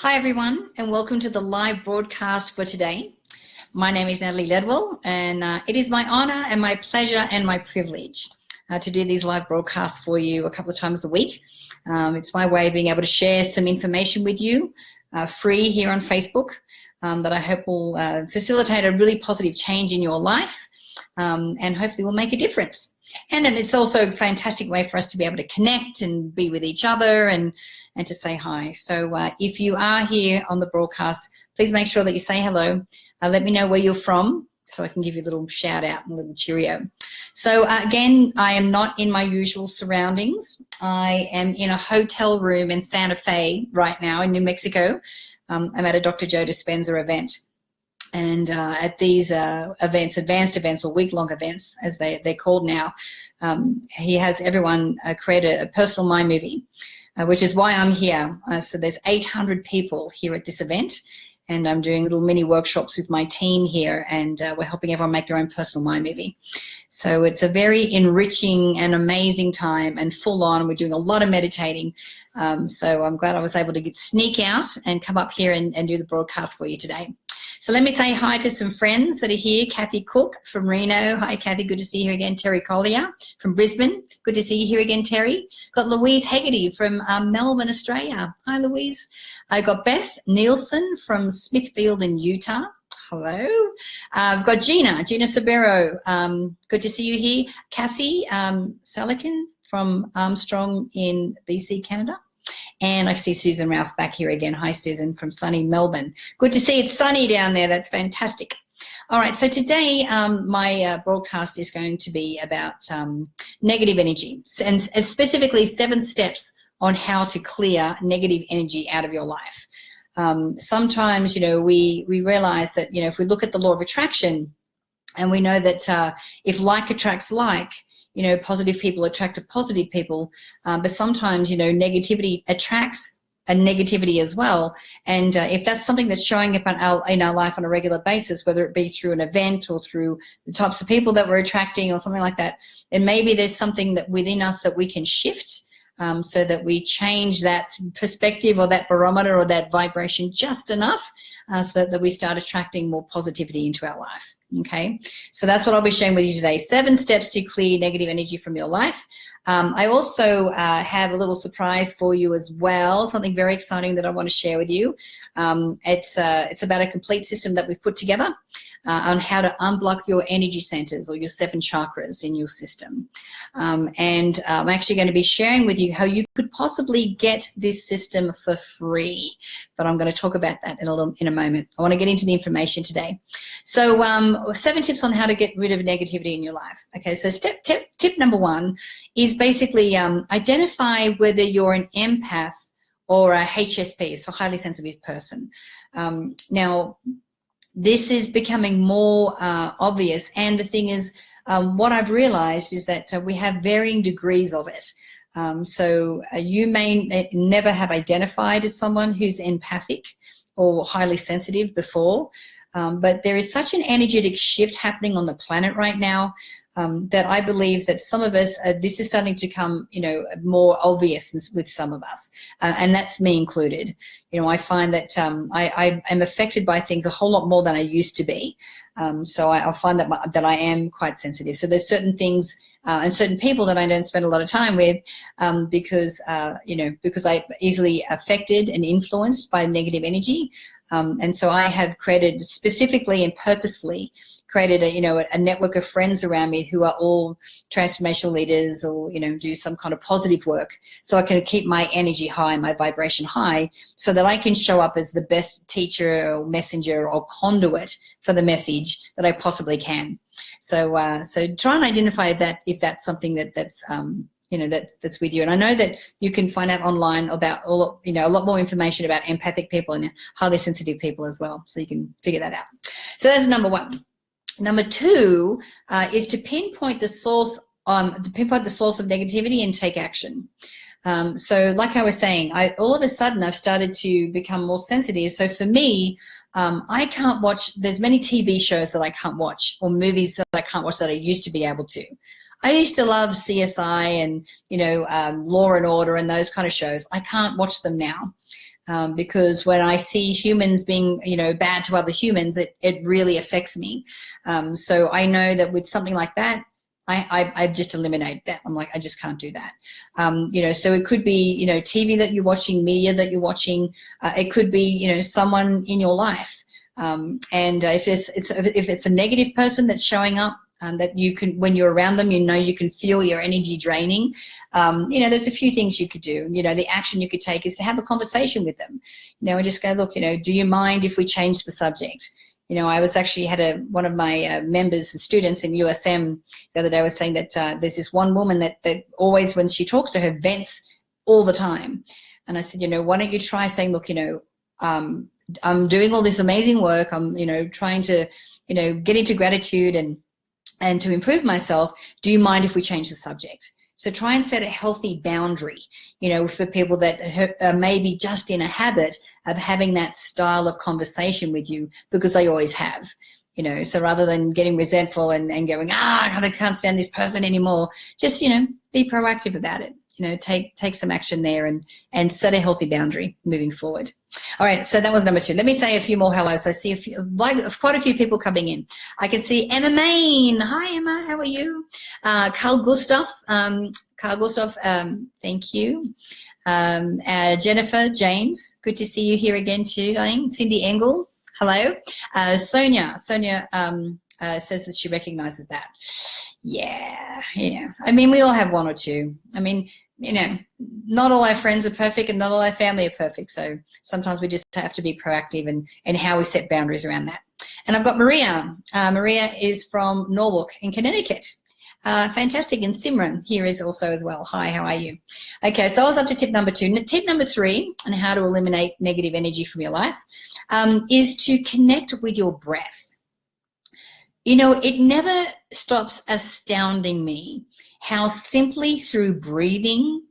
Hi everyone, and welcome to the live broadcast for today. My name is Natalie Ledwell, and it is my honour and my pleasure and my privilege to do these live broadcasts for you a couple of times a week. It's my way of being able to share some information with you free here on Facebook that I hope will facilitate a really positive change in your life and hopefully will make a difference. And it's also a fantastic way for us to be able to connect and be with each other and to say hi. So if you are here on the broadcast, please make sure that you say hello. Let me know where you're from so I can give you a little shout out and a little cheerio. So again, I am not in my usual surroundings. I am in a hotel room in Santa Fe right now in New Mexico. I'm at a Dr. Joe Dispenza event. And at these events, advanced events or week-long events, as they're called now, he has everyone create a personal mind movie, which is why I'm here. So there's 800 people here at this event, and I'm doing little mini workshops with my team here, and we're helping everyone make their own personal mind movie. So it's a very enriching and amazing time and full on. We're doing a lot of meditating. So I'm glad I was able to sneak out and come up here and do the broadcast for you today. So let me say hi to some friends that are here. Kathy Cook from Reno. Hi, Kathy. Good to see you here again. Terry Collier from Brisbane. Good to see you here again, Terry. Got Louise Hegarty from Melbourne, Australia. Hi, Louise. I got Beth Nielsen from Smithfield in Utah. Hello. I've got Gina Sabero. Good to see you here. Cassie Salikin from Armstrong in BC, Canada. And I see Susan Ralph back here again. Hi, Susan, from sunny Melbourne. Good to see it's sunny down there. That's fantastic. All right, so today my broadcast is going to be about negative energy, and specifically 7 steps on how to clear negative energy out of your life. Sometimes, we realize that, if we look at the law of attraction, and we know that if like attracts like, positive people attract positive people, but sometimes, negativity attracts a negativity as well. And if that's something that's showing up in our life on a regular basis, whether it be through an event or through the types of people that we're attracting or something like that, then maybe there's something that within us that we can shift so that we change that perspective or that barometer or that vibration just enough so that we start attracting more positivity into our life. Okay, so that's what I'll be sharing with you today. 7 steps to clear negative energy from your life. I also have a little surprise for you as well, something very exciting that I want to share with you. It's about a complete system that we've put together on how to unblock your energy centers or your 7 chakras in your system. And I'm actually going to be sharing with you how you could possibly get this system for free. But I'm going to talk about that in a moment. I want to get into the information today. So 7 tips on how to get rid of negativity in your life. Okay, so tip number 1 is basically identify whether you're an empath or a HSP, so highly sensitive person. Now, this is becoming more obvious, and the thing is, what I've realized is that we have varying degrees of it. So you may never have identified as someone who's empathic or highly sensitive before, but there is such an energetic shift happening on the planet right now that I believe that some of us, this is starting to come, more obvious with some of us, and that's me included. I find that I am affected by things a whole lot more than I used to be. So I find that I am quite sensitive. So there's certain things and certain people that I don't spend a lot of time with because I'm easily affected and influenced by negative energy. And so I have created specifically and purposefully created a network of friends around me who are all transformational leaders or, do some kind of positive work, so I can keep my energy high, my vibration high, so that I can show up as the best teacher or messenger or conduit for the message that I possibly can. So try and identify if that's something that's with you. And I know that you can find out online about a lot more information about empathic people and highly sensitive people as well. So you can figure that out. So that's number 1. Number 2 is to pinpoint the source of negativity and take action. So like I was saying, all of a sudden I've started to become more sensitive. So for me, I can't watch, there's many TV shows that I can't watch or movies that I can't watch that I used to be able to. I used to love CSI and, Law and Order and those kind of shows. I can't watch them now. Because when I see humans being, bad to other humans, it really affects me. So I know that with something like that, I just eliminate that. I'm like, I just can't do that. So it could be, TV that you're watching, media that you're watching. It could be, someone in your life. If it's a negative person that's showing up, that you can, when you're around them, you can feel your energy draining. There's a few things you could do. The action you could take is to have a conversation with them, and just go, look, do you mind if we change the subject? I was actually had one of my members and students in USM the other day was saying that there's this one woman that always, when she talks to her, vents all the time. And I said, why don't you try saying, look, I'm doing all this amazing work. I'm, trying to, get into gratitude and to improve myself. Do you mind if we change the subject? So try and set a healthy boundary, for people that are maybe just in a habit of having that style of conversation with you because they always have, so rather than getting resentful and going, I can't stand this person anymore, just, be proactive about it. Take some action there and set a healthy boundary moving forward. All right, so that was number 2. Let me say a few more hellos. I see quite a few people coming in. I can see Emma Main. Hi, Emma. How are you? Carl Gustav. Thank you. Jennifer James. Good to see you here again too, darling. Cindy Engel. Hello. Sonia says that she recognizes that. Yeah. We all have one or two. Not all our friends are perfect and not all our family are perfect. So sometimes we just have to be proactive in how we set boundaries around that. And I've got Maria. Maria is from Norwalk in Connecticut. Fantastic. And Simran here is also as well. Hi, how are you? Okay, so I was up to tip number 2. Tip number 3 on how to eliminate negative energy from your life is to connect with your breath. It never stops astounding me how simply through breathing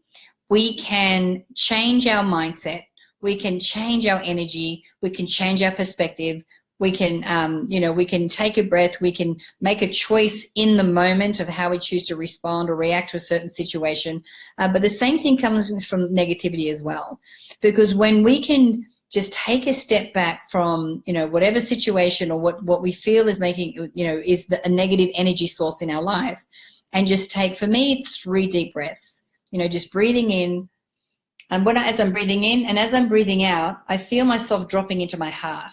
we can change our mindset, we can change our energy, we can change our perspective, we can, we can take a breath, we can make a choice in the moment of how we choose to respond or react to a certain situation. But the same thing comes from negativity as well, because when we can just take a step back from, whatever situation or what we feel is making, is a negative energy source in our life, and just take, for me, it's 3 deep breaths, just breathing in. And as I'm breathing in and as I'm breathing out, I feel myself dropping into my heart.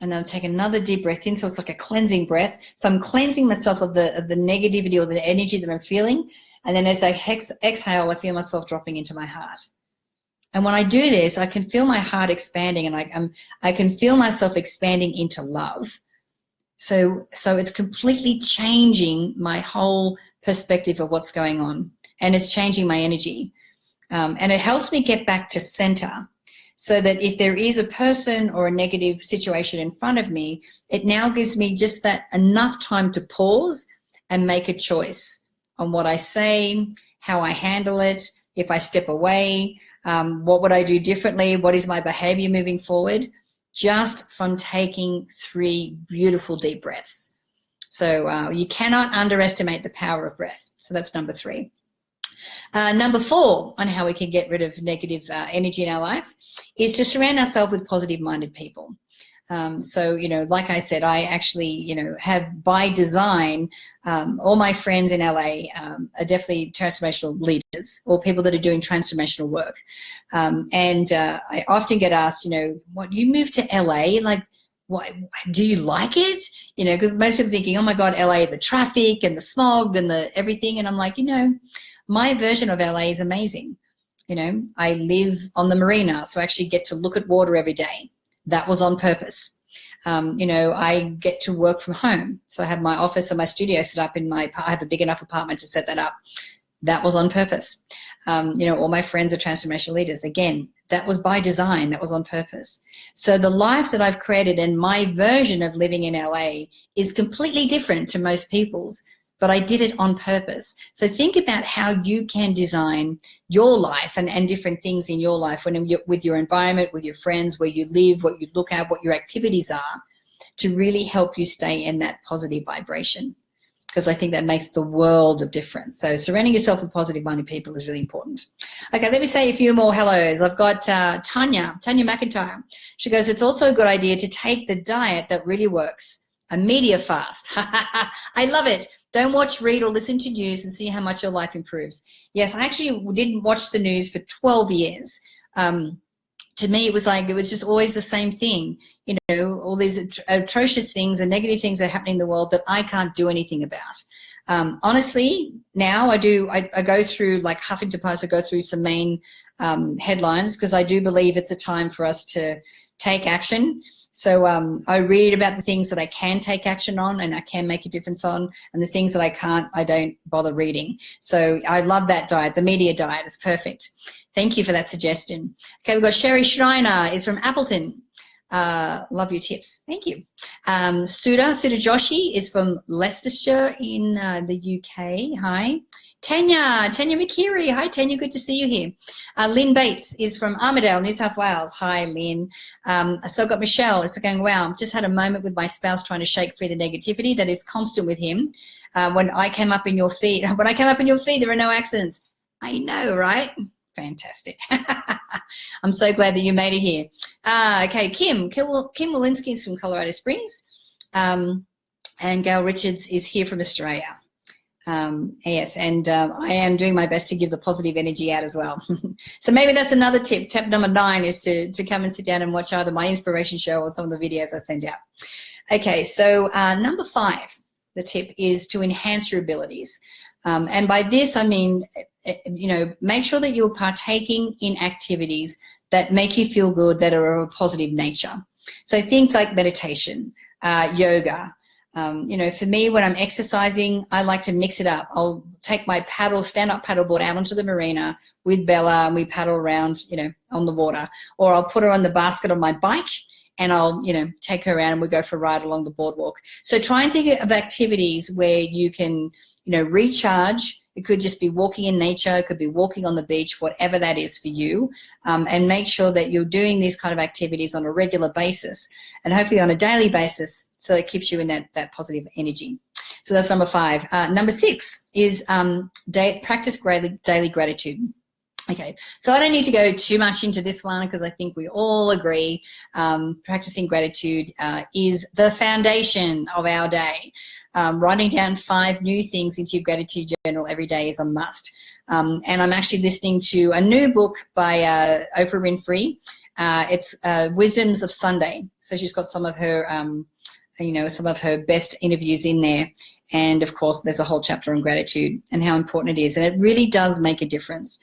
And then I'll take another deep breath in. So it's like a cleansing breath. So I'm cleansing myself of the negativity or the energy that I'm feeling. And then as I exhale, I feel myself dropping into my heart. And when I do this, I can feel my heart expanding, and I can feel myself expanding into love. So it's completely changing my whole perspective of what's going on, and it's changing my energy. And it helps me get back to center, so that if there is a person or a negative situation in front of me, it now gives me just that enough time to pause and make a choice on what I say, how I handle it, if I step away, what would I do differently, what is my behavior moving forward, just from taking 3 beautiful deep breaths. So you cannot underestimate the power of breath. So that's number 3. Number 4 on how we can get rid of negative energy in our life is to surround ourselves with positive-minded people. Like I said, I actually, have by design, all my friends in LA are definitely transformational leaders or people that are doing transformational work. I often get asked, what, you moved to LA? Like, what, do you like it? Because most people are thinking, oh my God, LA, the traffic and the smog and the everything. And I'm like, my version of LA is amazing. I live on the marina, so I actually get to look at water every day. That was on purpose. I get to work from home. So I have my office and my studio set up I have a big enough apartment to set that up. That was on purpose. All my friends are transformational leaders. Again, that was by design. That was on purpose. So the life that I've created and my version of living in LA is completely different to most people's, but I did it on purpose. So think about how you can design your life and different things in your life with your environment, with your friends, where you live, what you look at, what your activities are, to really help you stay in that positive vibration. because I think that makes the world of difference. So surrounding yourself with positive-minded people is really important. Okay, let me say a few more hellos. I've got Tanya McIntyre. She goes, it's also a good idea to take the diet that really works, a media fast. I love it. Don't watch, read, or listen to news and see how much your life improves. Yes, I actually didn't watch the news for 12 years. To me, it was just always the same thing. You know, all these atrocious things and negative things are happening in the world that I can't do anything about. Honestly, now I go through, like Huffington Post, I go through some main headlines, because I do believe it's a time for us to take action. So I read about the things that I can take action on and I can make a difference on, and the things that I can't, I don't bother reading. So I love that diet. The media diet is perfect. Thank you for that suggestion. Okay, we've got Sherry Schreiner is from Appleton. Love your tips. Thank you. Sudha Joshi is from Leicestershire in the UK. Hi. Tanya McKeary. Hi, Tanya. Good to see you here. Lynn Bates is from Armidale, New South Wales. Hi, Lynn. So I've got Michelle. It's going, wow, I've just had a moment with my spouse trying to shake free the negativity that is constant with him. When I came up in your feed, there are no accidents. I know, right? Fantastic. I'm so glad that you made it here. Okay, Kim Walensky is from Colorado Springs. And Gail Richards is here from Australia. Yes, and I am doing my best to give the positive energy out as well. So maybe that's another tip. Tip number 9 is to come and sit down and watch either my inspiration show or some of the videos I send out. Okay, so number 5, the tip is to enhance your abilities. And by this, I mean, you know, make sure that you're partaking in activities that make you feel good, that are of a positive nature. So things like meditation, yoga. You know, for me, when I'm exercising, I like to mix it up. I'll take my stand-up paddleboard out onto the marina with Bella, and we paddle around, you know, on the water. Or I'll put her on the basket on my bike, and I'll, you know, take her around and we go for a ride along the boardwalk. So try and think of activities where you can, you know, recharge. It could just be walking in nature. It could be walking on the beach, whatever that is for you. And make sure that you're doing these kind of activities on a regular basis, and hopefully on a daily basis, so it keeps you in that positive energy. So that's number 5. Number 6 is practice daily gratitude. Okay, so I don't need to go too much into this one, because I think we all agree practicing gratitude is the foundation of our day. Writing down 5 new things into your gratitude journal every day is a must. And I'm actually listening to a new book by Oprah Winfrey. It's Wisdoms of Sunday. So she's got some of her, you know, some of her best interviews in there. And of course, there's a whole chapter on gratitude and how important it is. And it really does make a difference.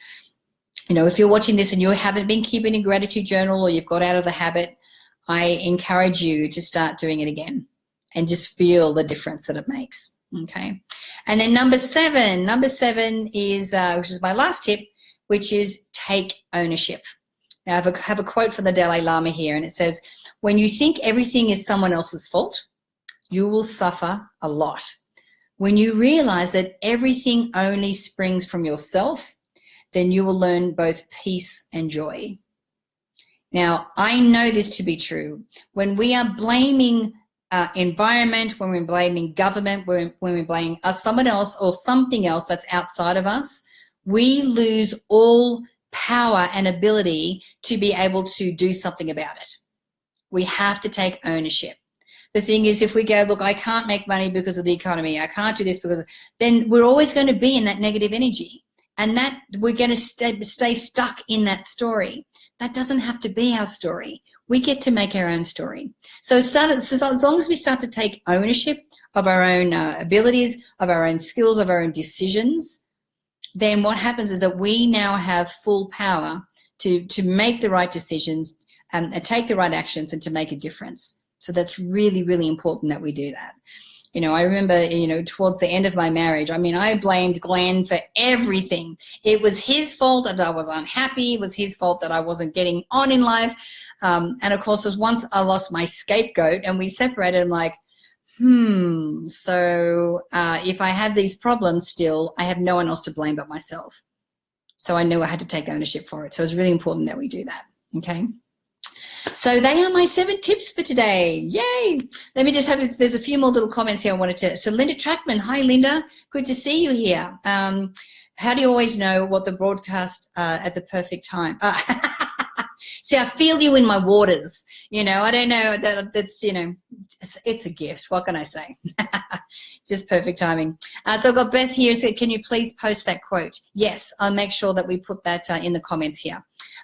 You know, if you're watching this and you haven't been keeping a gratitude journal, or you've got out of the habit, I encourage you to start doing it again and just feel the difference that it makes. Okay. And then number 7 is, which is my last tip, which is take ownership. Now, I have a quote from the Dalai Lama here, and it says, when you think everything is someone else's fault, you will suffer a lot. When you realize that everything only springs from yourself, then you will learn both peace and joy. Now, I know this to be true. When we are blaming environment, when we're blaming government, when we're blaming someone else or something else that's outside of us, we lose all power and ability to be able to do something about it. We have to take ownership. The thing is, if we go, look, I can't make money because of the economy, I can't do this because then we're always going to be in that negative energy. And that we're going to stay stuck in that story. That doesn't have to be our story. We get to make our own story. So as long as we start to take ownership of our own abilities, of our own skills, of our own decisions, then what happens is that we now have full power to make the right decisions and take the right actions and to make a difference. So that's really, really important that we do that. You know, I remember, you know, towards the end of my marriage, I mean, I blamed Glenn for everything. It was his fault that I was unhappy. It was his fault that I wasn't getting on in life. And of course, it was once I lost my scapegoat and we separated, I'm like, so if I have these problems still, I have no one else to blame but myself. So I knew I had to take ownership for it. So it's really important that we do that, okay? So they are my 7 tips for today. Yay. Let me just have, there's a few more little comments here I wanted to. So Linda Trackman, hi Linda, good to see you here. How do you always know what the broadcast at the perfect time? See, I feel you in my waters. You know, I don't know, that's, you know, it's a gift. What can I say? Just perfect timing. So I've got Beth here. So can you please post that quote? Yes, I'll make sure that we put that in the comments here.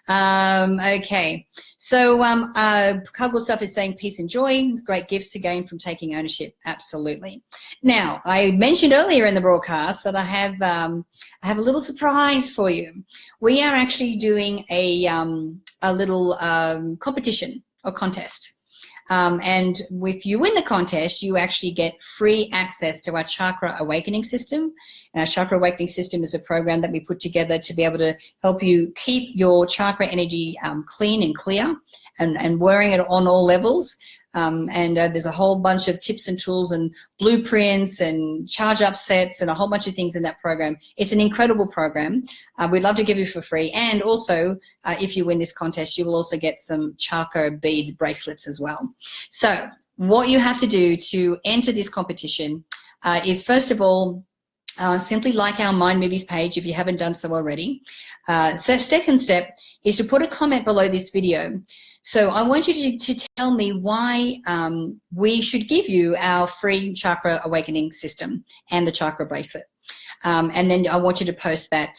Okay, so Kugel Stuff is saying peace and joy, great gifts to gain from taking ownership. Absolutely. Now, I mentioned earlier in the broadcast that I have a little surprise for you. We are actually doing a little competition or contest. And if you win the contest, you actually get free access to our Chakra Awakening System. And our Chakra Awakening System is a program that we put together to be able to help you keep your chakra energy clean and clear and wearing it on all levels. There's a whole bunch of tips and tools and blueprints and charge up sets and a whole bunch of things in that program. It's an incredible program. We'd love to give you for free. And also, if you win this contest, you will also get some chakra bead bracelets as well. So what you have to do to enter this competition is, first of all, simply like our Mind Movies page if you haven't done so already. So second step is to put a comment below this video. So I want you to tell me why we should give you our free Chakra Awakening System and the chakra bracelet. And then I want you to post that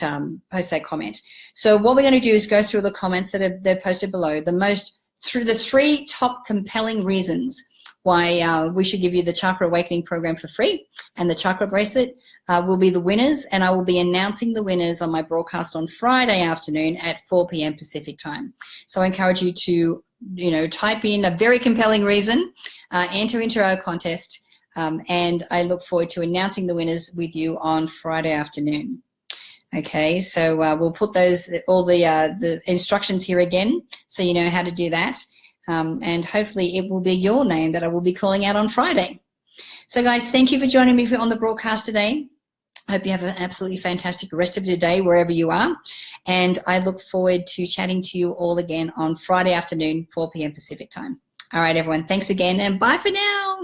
comment. So what we're going to do is go through the comments that they're posted below, through the 3 top compelling reasons why we should give you the Chakra Awakening program for free, and the chakra bracelet will be the winners, and I will be announcing the winners on my broadcast on Friday afternoon at 4 p.m. Pacific time. So I encourage you to, you know, type in a very compelling reason, enter into our contest, and I look forward to announcing the winners with you on Friday afternoon. Okay, so we'll put all the instructions here again, so you know how to do that. And hopefully it will be your name that I will be calling out on Friday. So guys, thank you for joining me on the broadcast today. I hope you have an absolutely fantastic rest of your day wherever you are. And I look forward to chatting to you all again on Friday afternoon, 4 p.m. Pacific time. All right, everyone. Thanks again and bye for now.